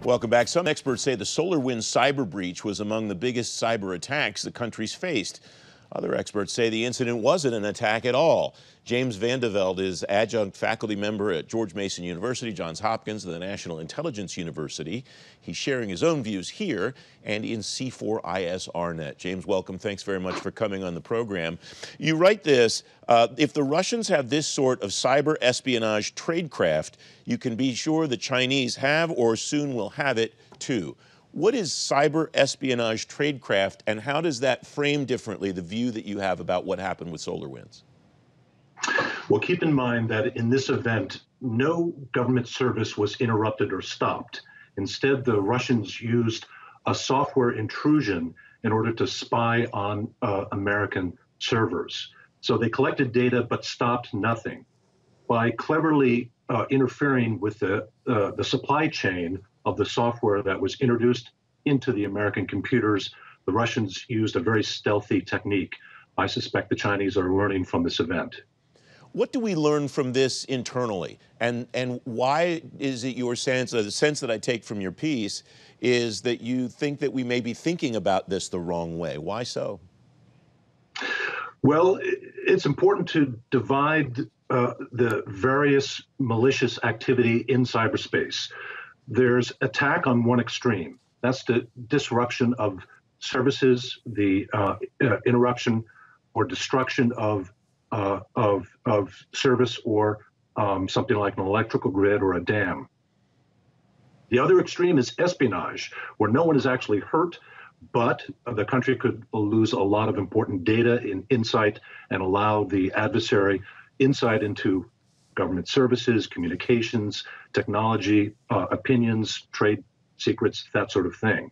Welcome back. Some experts say the SolarWinds cyber breach was among the biggest cyber attacks the country's faced. Other experts say the incident wasn't an attack at all. James Van de Velde is adjunct faculty member at George Mason University, Johns Hopkins, and the National Intelligence University. He's sharing his own views here and in C4ISRNet. James, welcome. Thanks very much for coming on the program. You write this, if the Russians have this sort of cyber espionage tradecraft, you can be sure the Chinese have or soon will have it too. What is cyber espionage tradecraft, and how does that frame differently the view that you have about what happened with SolarWinds? Well, keep in mind that in this event, no government service was interrupted or stopped. Instead, the Russians used a software intrusion in order to spy on American servers. So they collected data but stopped nothing. By cleverly interfering with the supply chain of the software that was introduced into the American computers, the Russians used a very stealthy technique. I suspect the Chinese are learning from this event. What do we learn from this internally? And why is it your sense, or the sense that I take from your piece, is that you think that we may be thinking about this the wrong way? Why so? Well, it's important to divide the various malicious activity in cyberspace. There's attack on one extreme. That's the disruption of services, the interruption or destruction of service or something like an electrical grid or a dam. The other extreme is espionage, where no one is actually hurt, but the country could lose a lot of important data and insight and allow the adversary insight into government services, communications, technology, opinions, trade secrets, that sort of thing.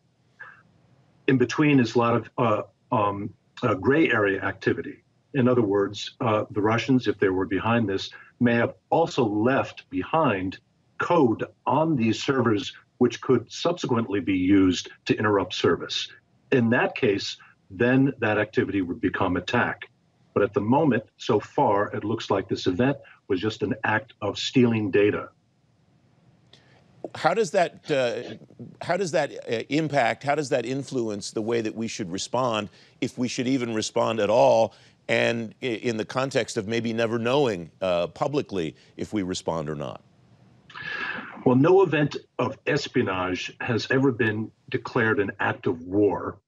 In between is a lot of gray area activity. In other words, the Russians, if they were behind this, may have also left behind code on these servers which could subsequently be used to interrupt service. In that case, then that activity would become attack. But at the moment, so far, it looks like this event was just an act of stealing data. How does that impact, how does that influence the way that we should respond, if we should even respond at all, and in the context of maybe never knowing publicly if we respond or not? Well, no event of espionage has ever been declared an act of war.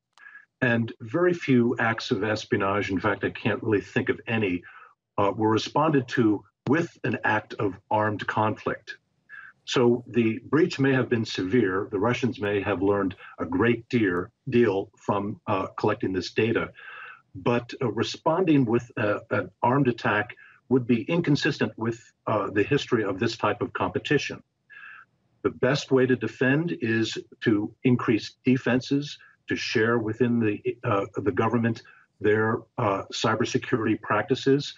And very few acts of espionage, in fact, I can't really think of any, were responded to with an act of armed conflict. So the breach may have been severe. The Russians may have learned a great deal from collecting this data. But responding with an armed attack would be inconsistent with the history of this type of competition. The best way to defend is to increase defenses, to share within the government their cybersecurity practices,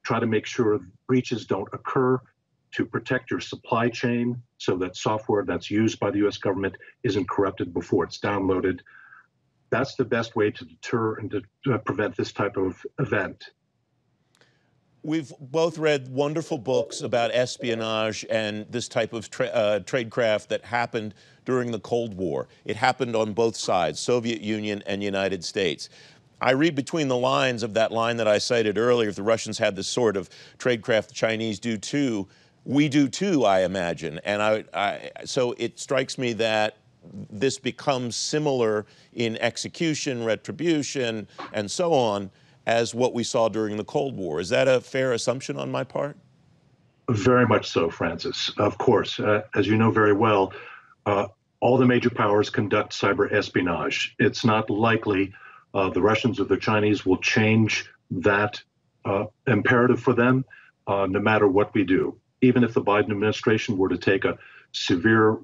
try to make sure breaches don't occur, to protect your supply chain so that software that's used by the U.S. government isn't corrupted before it's downloaded. That's the best way to deter and to prevent this type of event. We've both read wonderful books about espionage and this type of tradecraft that happened during the Cold War. It happened on both sides, Soviet Union and United States. I read between the lines of that line that I cited earlier, if the Russians had this sort of tradecraft, the Chinese do too. We do too, I imagine. And so it strikes me that this becomes similar in execution, retribution, and so on, as what we saw during the Cold War. Is that a fair assumption on my part? Very much so, Francis. Of course, as you know very well, all the major powers conduct cyber espionage. It's not likely the Russians or the Chinese will change that imperative for them, no matter what we do. Even if the Biden administration were to take a severe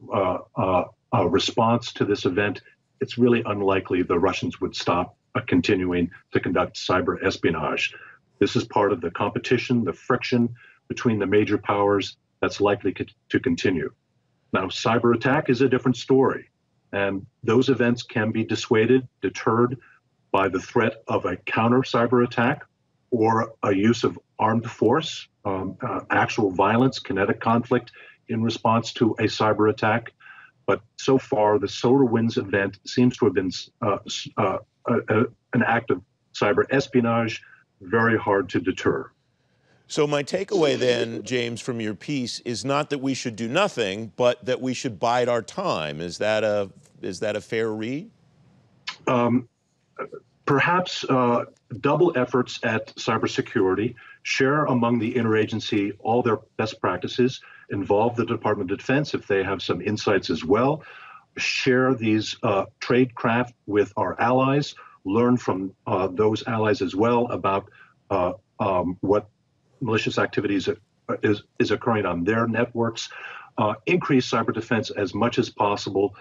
response to this event, it's really unlikely the Russians would stop continuing to conduct cyber espionage. This is part of the competition, the friction between the major powers that's likely to continue. Now, cyber attack is a different story, and those events can be dissuaded, deterred by the threat of a counter cyber attack or a use of armed force, actual violence, kinetic conflict in response to a cyber attack. But so far, the SolarWinds event seems to have been an act of cyber espionage, very hard to deter. So my takeaway then, James, from your piece is not that we should do nothing, but that we should bide our time. Is that a fair read? Perhaps double efforts at cybersecurity, share among the interagency all their best practices, involve the Department of Defense if they have some insights as well, share these tradecraft with our allies, learn from those allies as well about what malicious activities is occurring on their networks, increase cyber defense as much as possible,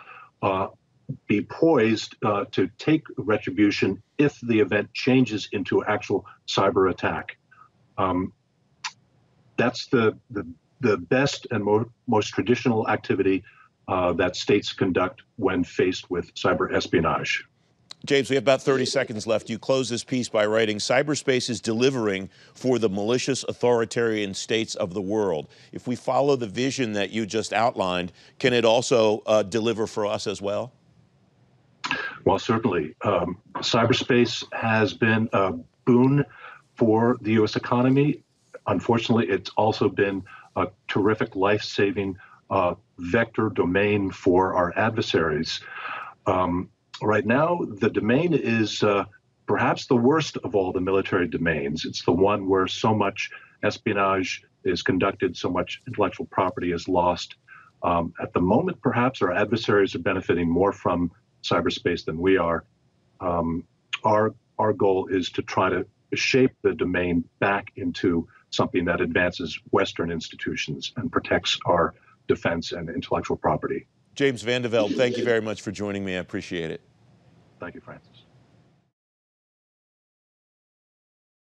be poised to take retribution if the event changes into actual cyber attack. That's the best and most traditional activity that states conduct when faced with cyber espionage. James, we have about 30 seconds left. You close this piece by writing, cyberspace is delivering for the malicious authoritarian states of the world. If we follow the vision that you just outlined, can it also deliver for us as well? Well, certainly. Cyberspace has been a boon for the U.S. economy. Unfortunately, it's also been a terrific life-saving vector domain for our adversaries. Right now, the domain is perhaps the worst of all the military domains. It's the one where so much espionage is conducted, so much intellectual property is lost. At the moment, perhaps our adversaries are benefiting more from cyberspace than we are. Our goal is to try to shape the domain back into something that advances Western institutions and protects our defense and intellectual property. James Van de Velde, thank you very much for joining me. I appreciate it. Thank you, Francis.